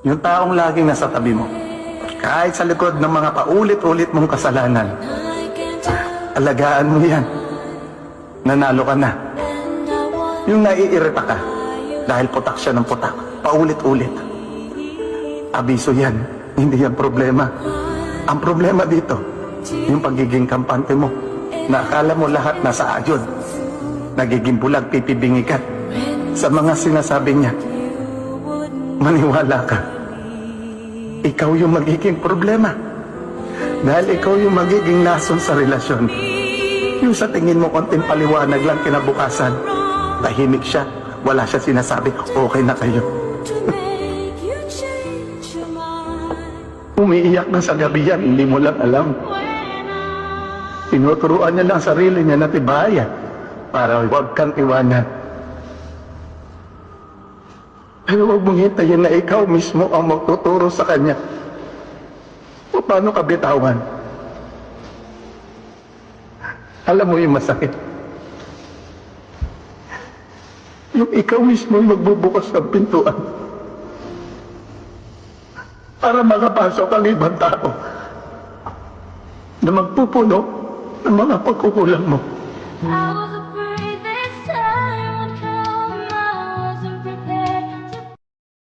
Yung taong laging nasa tabi mo, kahit sa likod ng mga paulit-ulit mong kasalanan, alagaan mo yan. Nanalo ka na. Yung naiirita ka, dahil putak siya ng putak, paulit-ulit. Abiso yan, hindi yan problema. Ang problema dito, yung pagiging kampante mo, na akala mo lahat nasa ayon. Nagiging bulag, pipibingi ka sa mga sinasabi niya. Maniwala ka. Ikaw yung magiging problema. Dahil ikaw yung magiging lason sa relasyon. Yung sa tingin mo konting paliwanag lang kinabukasan, tahimik siya, wala siya sinasabi, okay na kayo. Umiiyak na sa gabi yan, hindi mo lang alam. Tinuturuan niya lang sarili niya na tibayan para huwag kang iwanan. Pero huwag mong hintayin na ikaw mismo ang magtuturo sa kanya o paano ka bitawan. Alam mo yung masakit. Yung ikaw mismo yung magbubukas ng pintuan para makapasok ang ibang tao na magpupuno ng mga pagkukulang mo.